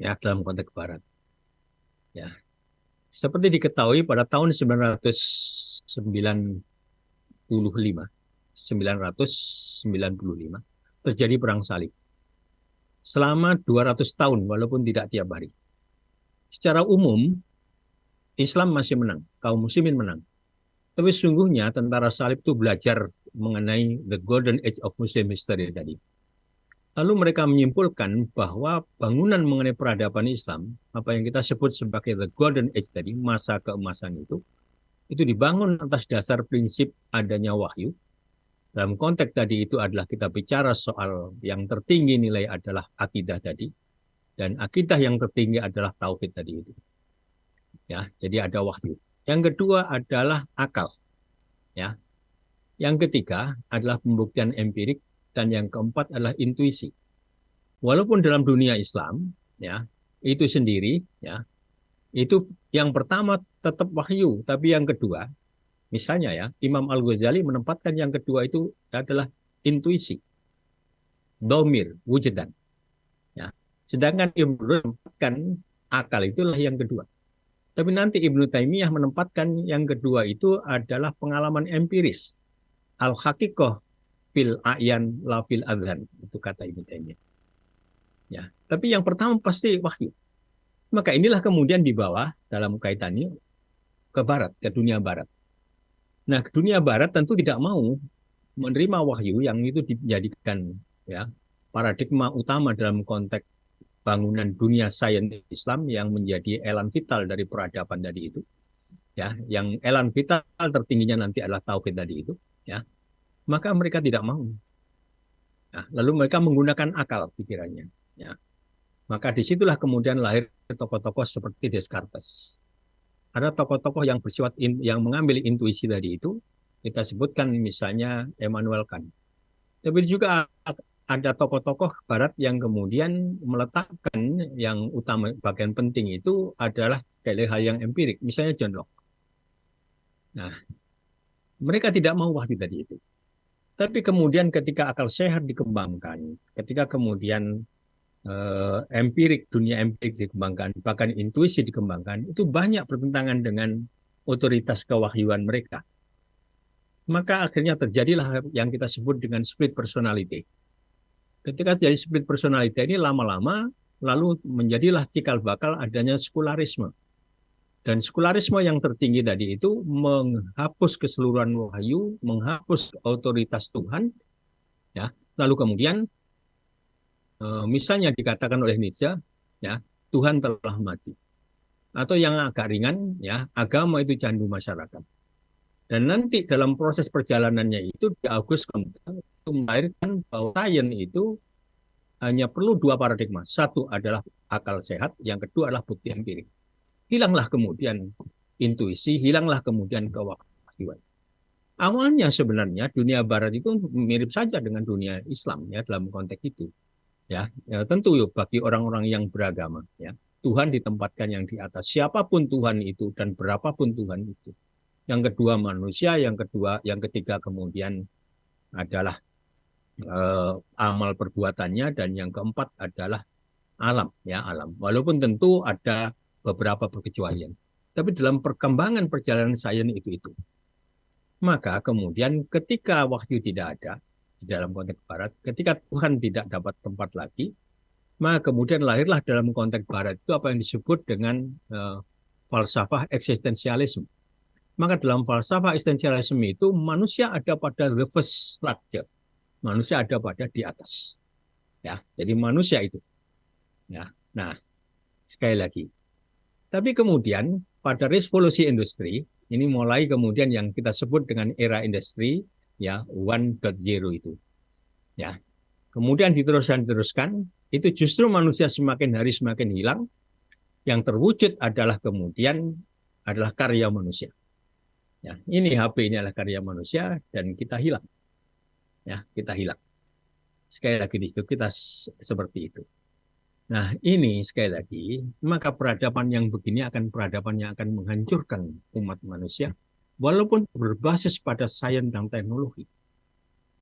ya, dalam konteks barat. Ya, seperti diketahui pada tahun 995 terjadi perang salib selama 200 tahun walaupun tidak tiap hari. Secara umum Islam masih menang, kaum muslimin menang. Tapi sungguhnya tentara salib itu belajar mengenai the golden age of Muslim history tadi. Lalu mereka menyimpulkan bahwa bangunan mengenai peradaban Islam, apa yang kita sebut sebagai the golden age tadi, masa keemasan itu dibangun atas dasar prinsip adanya wahyu. Dalam konteks tadi itu adalah kita bicara soal yang tertinggi nilai adalah akidah tadi, dan akidah yang tertinggi adalah tauhid tadi itu. Ya, jadi ada wahyu. Yang kedua adalah akal. Ya, yang ketiga adalah pembuktian empirik, dan yang keempat adalah intuisi. Walaupun dalam dunia Islam, ya, itu sendiri, ya, itu yang pertama tetap wahyu, tapi yang kedua, misalnya ya, Imam Al-Ghazali menempatkan yang kedua itu adalah intuisi, domir, wujudan. Ya. Sedangkan Ibnu menempatkan akal itulah yang kedua. Tapi nanti Ibnu Taimiyah menempatkan yang kedua itu adalah pengalaman empiris. Al-haqiqah fil a'yan la fil adhan. Itu kata Ibnu Taimiyah. Ya. Tapi yang pertama pasti wahyu. Maka inilah kemudian dibawa dalam kaitannya ke barat, ke dunia barat. Nah, dunia barat tentu tidak mau menerima wahyu yang itu dijadikan ya paradigma utama dalam konteks bangunan dunia sains Islam yang menjadi elan vital dari peradaban tadi itu. Ya, yang elan vital tertingginya nanti adalah tauhid tadi itu, ya. Maka mereka tidak mau. Nah, lalu mereka menggunakan akal pikirannya, ya. Maka disitulah kemudian lahir tokoh-tokoh seperti Descartes. Ada tokoh-tokoh yang bersifat yang mengambil intuisi tadi itu, kita sebutkan misalnya Immanuel Kant. Tapi juga ada tokoh-tokoh barat yang kemudian meletakkan yang utama bagian penting itu adalah sekali hal yang empirik, misalnya John Locke. Nah, mereka tidak mau wahyu tadi itu. Tapi kemudian ketika akal sehat dikembangkan, ketika kemudian empirik, dunia empirik dikembangkan, bahkan intuisi dikembangkan, itu banyak bertentangan dengan otoritas kewahyuan mereka. Maka akhirnya terjadilah yang kita sebut dengan split personality. Ketika jadi split personality ini lama-lama lalu menjadilah cikal bakal adanya sekularisme. Dan sekularisme yang tertinggi tadi itu menghapus keseluruhan wahyu, menghapus otoritas Tuhan, ya. Lalu kemudian misalnya dikatakan oleh Nietzsche, ya, Tuhan telah mati. Atau yang agak ringan, ya, agama itu candu masyarakat. Dan nanti dalam proses perjalanannya itu di August Comte itu melahirkan bahwa sains itu hanya perlu dua paradigma. Satu adalah akal sehat, yang kedua adalah bukti empirik. Hilanglah kemudian intuisi, hilanglah kemudian kewahyuan. Awalnya sebenarnya dunia barat itu mirip saja dengan dunia Islam ya dalam konteks itu. Ya, ya tentu yuk bagi orang-orang yang beragama ya. Tuhan ditempatkan yang di atas. Siapapun Tuhan itu dan berapapun Tuhan itu. Yang kedua manusia, yang kedua, yang ketiga kemudian adalah amal perbuatannya, dan yang keempat adalah alam ya, alam. Walaupun tentu ada beberapa perkecualian. Tapi dalam perkembangan perjalanan sains itu. Maka kemudian ketika wahyu tidak ada di dalam konteks barat, ketika Tuhan tidak dapat tempat lagi, maka kemudian lahirlah dalam konteks barat itu apa yang disebut dengan falsafah eksistensialisme. Maka dalam falsafah eksistensialisme itu manusia ada pada reverse structure. Manusia ada pada di atas. Ya, jadi manusia itu. Ya. Nah, sekali lagi. Tapi kemudian pada revolusi industri, ini mulai kemudian yang kita sebut dengan era industri ya 1.0 itu. Ya. Kemudian diteruskan, itu justru manusia semakin hari semakin hilang. Yang terwujud adalah kemudian adalah karya manusia. Ya, ini HP ini adalah karya manusia dan kita hilang. Ya, kita hilang. Sekali lagi di situ kita seperti itu. Nah, ini sekali lagi, maka peradaban yang begini akan peradaban yang akan menghancurkan umat manusia, walaupun berbasis pada sains dan teknologi.